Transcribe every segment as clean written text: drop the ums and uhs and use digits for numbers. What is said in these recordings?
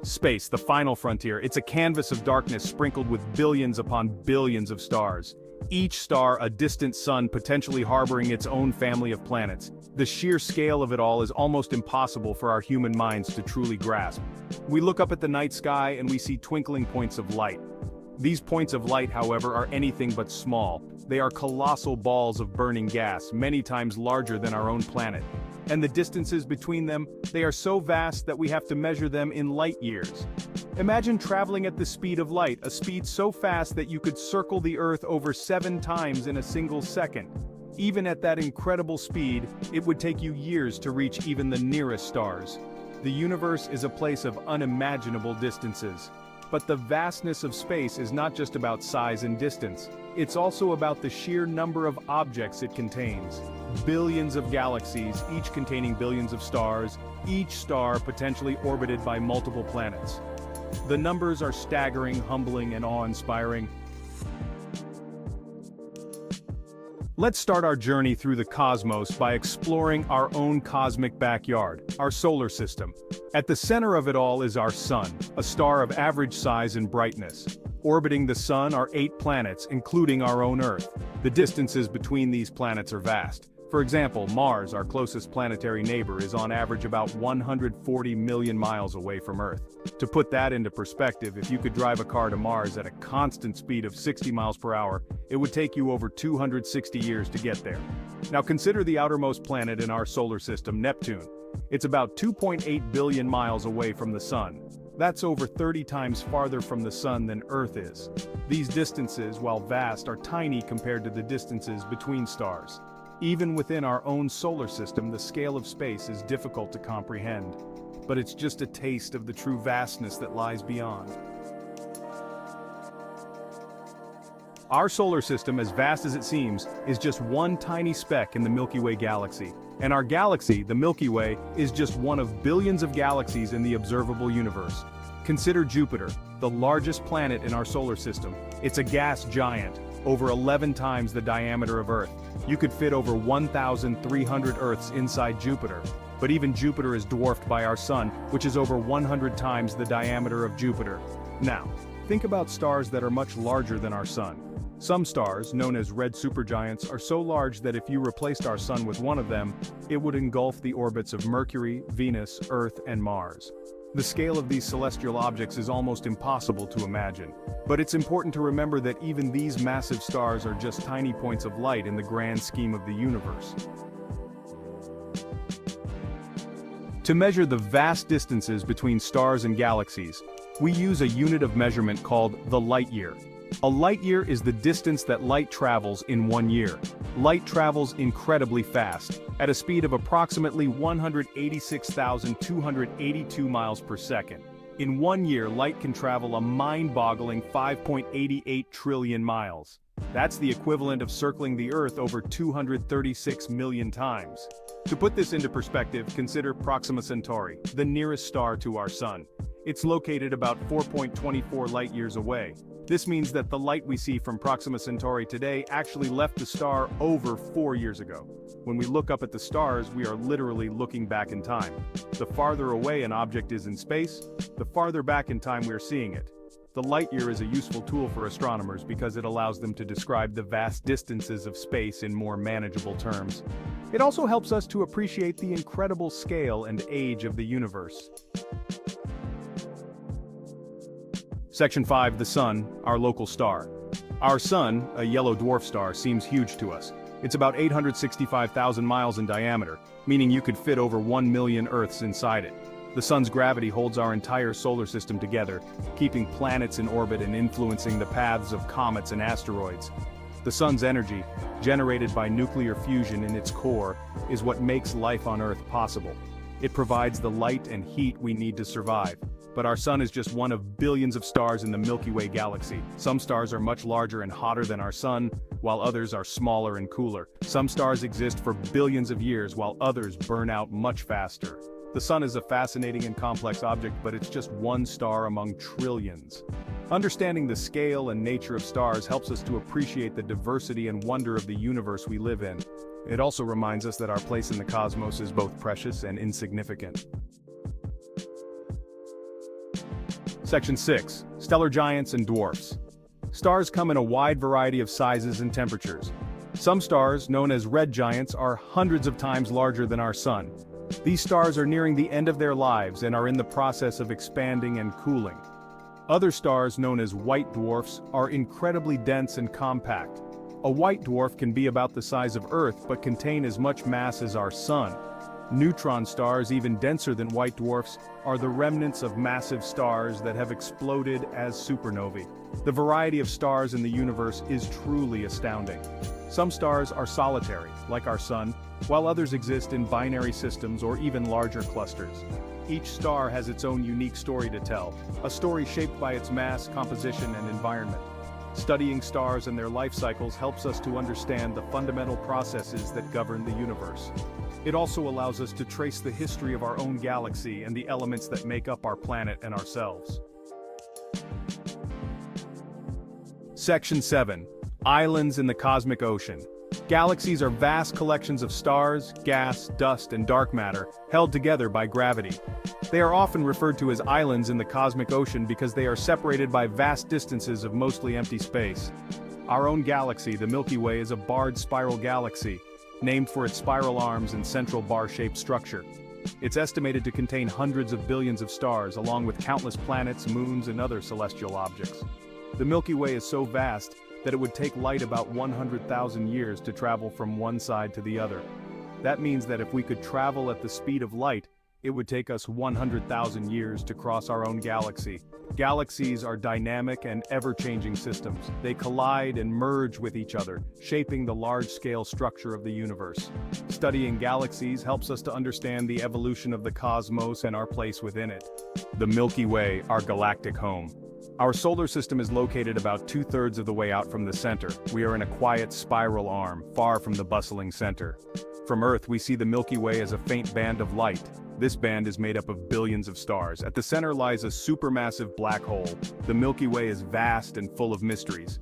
Space, the final frontier, it's a canvas of darkness sprinkled with billions upon billions of stars. Each star a distant sun potentially harboring its own family of planets. The sheer scale of it all is almost impossible for our human minds to truly grasp. We look up at the night sky and we see twinkling points of light. These points of light, however, are anything but small. They are colossal balls of burning gas, many times larger than our own planet. And the distances between them, they are so vast that we have to measure them in light years. Imagine traveling at the speed of light, a speed so fast that you could circle the Earth over 7 times in a single second. Even at that incredible speed, it would take you years to reach even the nearest stars. The universe is a place of unimaginable distances. But the vastness of space is not just about size and distance. It's also about the sheer number of objects it contains. Billions of galaxies, each containing billions of stars, each star potentially orbited by multiple planets. The numbers are staggering, humbling, and awe-inspiring. Let's start our journey through the cosmos by exploring our own cosmic backyard, our solar system. At the center of it all is our Sun, a star of average size and brightness. Orbiting the Sun are 8 planets, including our own Earth. The distances between these planets are vast. For example, Mars, our closest planetary neighbor, is on average about 140 million miles away from Earth. To put that into perspective, if you could drive a car to Mars at a constant speed of 60 miles per hour, it would take you over 260 years to get there. Now consider the outermost planet in our solar system, Neptune. It's about 2.8 billion miles away from the Sun. That's over 30 times farther from the Sun than Earth is. These distances, while vast, are tiny compared to the distances between stars. Even within our own solar system, the scale of space is difficult to comprehend. But it's just a taste of the true vastness that lies beyond. Our solar system, as vast as it seems, is just one tiny speck in the Milky Way galaxy. And our galaxy, the Milky Way, is just one of billions of galaxies in the observable universe. Consider Jupiter, the largest planet in our solar system. It's a gas giant, over 11 times the diameter of Earth. You could fit over 1,300 Earths inside Jupiter. But even Jupiter is dwarfed by our Sun, which is over 100 times the diameter of Jupiter. Now, think about stars that are much larger than our Sun. Some stars, known as red supergiants, are so large that if you replaced our Sun with one of them, it would engulf the orbits of Mercury, Venus, Earth, and Mars. The scale of these celestial objects is almost impossible to imagine. But it's important to remember that even these massive stars are just tiny points of light in the grand scheme of the universe. To measure the vast distances between stars and galaxies, we use a unit of measurement called the light year. A light year is the distance that light travels in 1 year. Light travels incredibly fast, at a speed of approximately 186,282 miles per second. In 1 year, light can travel a mind-boggling 5.88 trillion miles. That's the equivalent of circling the Earth over 236 million times. To put this into perspective, consider Proxima Centauri, the nearest star to our Sun. It's located about 4.24 light-years away. This means that the light we see from Proxima Centauri today actually left the star over 4 years ago. When we look up at the stars, we are literally looking back in time. The farther away an object is in space, the farther back in time we're seeing it. The light year is a useful tool for astronomers because it allows them to describe the vast distances of space in more manageable terms. It also helps us to appreciate the incredible scale and age of the universe. Section 5. The Sun, our local star. Our Sun, a yellow dwarf star, seems huge to us. It's about 865,000 miles in diameter, meaning you could fit over 1 million Earths inside it. The Sun's gravity holds our entire solar system together, keeping planets in orbit and influencing the paths of comets and asteroids. The Sun's energy, generated by nuclear fusion in its core, is what makes life on Earth possible. It provides the light and heat we need to survive. But our Sun is just one of billions of stars in the Milky Way galaxy. Some stars are much larger and hotter than our Sun, while others are smaller and cooler. Some stars exist for billions of years, while others burn out much faster. The Sun is a fascinating and complex object, but it's just one star among trillions. Understanding the scale and nature of stars helps us to appreciate the diversity and wonder of the universe we live in. It also reminds us that our place in the cosmos is both precious and insignificant. Section 6. Stellar giants and dwarfs. Stars come in a wide variety of sizes and temperatures. Some stars, known as red giants, are hundreds of times larger than our Sun. These stars are nearing the end of their lives and are in the process of expanding and cooling. Other stars, known as white dwarfs, are incredibly dense and compact. A white dwarf can be about the size of Earth but contain as much mass as our Sun. Neutron stars, even denser than white dwarfs, are the remnants of massive stars that have exploded as supernovae. The variety of stars in the universe is truly astounding. Some stars are solitary, like our Sun, while others exist in binary systems or even larger clusters. Each star has its own unique story to tell, a story shaped by its mass, composition, and environment. Studying stars and their life cycles helps us to understand the fundamental processes that govern the universe. It also allows us to trace the history of our own galaxy and the elements that make up our planet and ourselves. Section 7. Islands in the cosmic ocean. Galaxies are vast collections of stars, gas, dust, and dark matter, held together by gravity. They are often referred to as islands in the cosmic ocean because they are separated by vast distances of mostly empty space. Our own galaxy, the Milky Way, is a barred spiral galaxy, named for its spiral arms and central bar-shaped structure. It's estimated to contain hundreds of billions of stars, along with countless planets, moons, and other celestial objects. The Milky Way is so vast that it would take light about 100,000 years to travel from one side to the other. That means that if we could travel at the speed of light, it would take us 100,000 years to cross our own galaxy. Galaxies are dynamic and ever-changing systems. They collide and merge with each other, shaping the large-scale structure of the universe. Studying galaxies helps us to understand the evolution of the cosmos and our place within it. The Milky Way, our galactic home. Our solar system is located about 2/3 of the way out from the center. We are in a quiet spiral arm, far from the bustling center. From Earth, we see the Milky Way as a faint band of light. This band is made up of billions of stars. At the center lies a supermassive black hole. The Milky Way is vast and full of mysteries.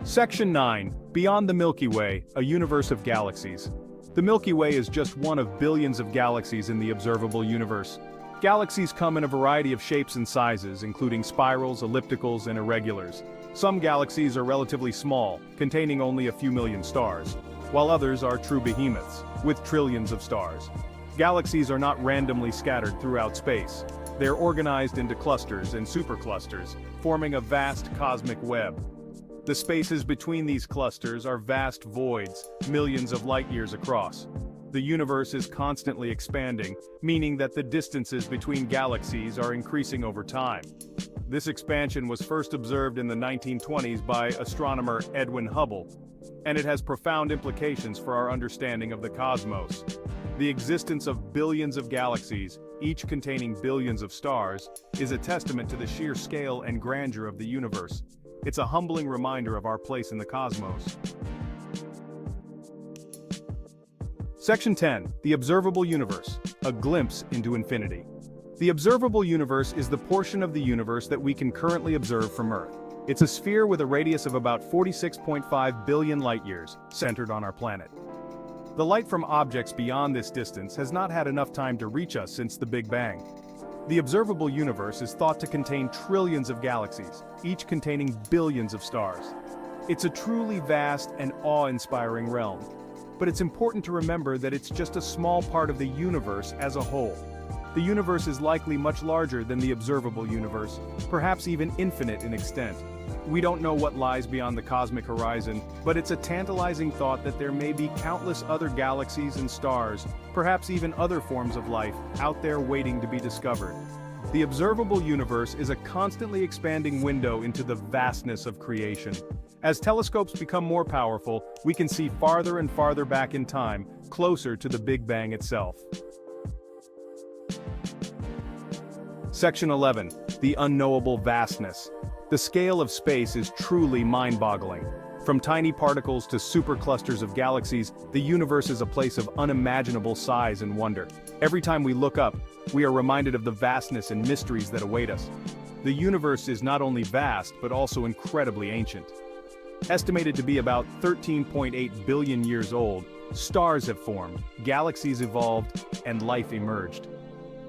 Section 9. Beyond the Milky Way, a universe of galaxies. The Milky Way is just one of billions of galaxies in the observable universe. Galaxies come in a variety of shapes and sizes, including spirals, ellipticals, and irregulars. Some galaxies are relatively small, containing only a few million stars, while others are true behemoths, with trillions of stars. Galaxies are not randomly scattered throughout space. They are organized into clusters and superclusters, forming a vast cosmic web. The spaces between these clusters are vast voids, millions of light-years across. The universe is constantly expanding, meaning that the distances between galaxies are increasing over time. This expansion was first observed in the 1920s by astronomer Edwin Hubble, and it has profound implications for our understanding of the cosmos. The existence of billions of galaxies, each containing billions of stars, is a testament to the sheer scale and grandeur of the universe. It's a humbling reminder of our place in the cosmos. Section 10. The Observable Universe, a glimpse into infinity. The observable universe is the portion of the universe that we can currently observe from Earth. It's a sphere with a radius of about 46.5 billion light-years, centered on our planet. The light from objects beyond this distance has not had enough time to reach us since the Big Bang. The observable universe is thought to contain trillions of galaxies, each containing billions of stars. It's a truly vast and awe-inspiring realm. But it's important to remember that it's just a small part of the universe as a whole. The universe is likely much larger than the observable universe, perhaps even infinite in extent. We don't know what lies beyond the cosmic horizon, but it's a tantalizing thought that there may be countless other galaxies and stars, perhaps even other forms of life, out there waiting to be discovered. The observable universe is a constantly expanding window into the vastness of creation. As telescopes become more powerful, we can see farther and farther back in time, closer to the Big Bang itself. Section 11. The unknowable vastness. The scale of space is truly mind-boggling. From tiny particles to superclusters of galaxies, the universe is a place of unimaginable size and wonder. Every time we look up, we are reminded of the vastness and mysteries that await us. The universe is not only vast, but also incredibly ancient. Estimated to be about 13.8 billion years old, stars have formed, galaxies evolved, and life emerged.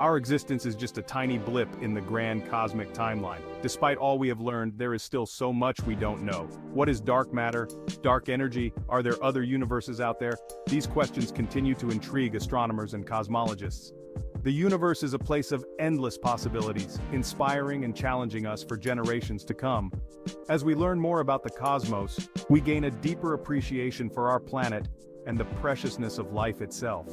Our existence is just a tiny blip in the grand cosmic timeline. Despite all we have learned, there is still so much we don't know. What is dark matter? Dark energy? Are there other universes out there? These questions continue to intrigue astronomers and cosmologists. The universe is a place of endless possibilities, inspiring and challenging us for generations to come. As we learn more about the cosmos, we gain a deeper appreciation for our planet and the preciousness of life itself.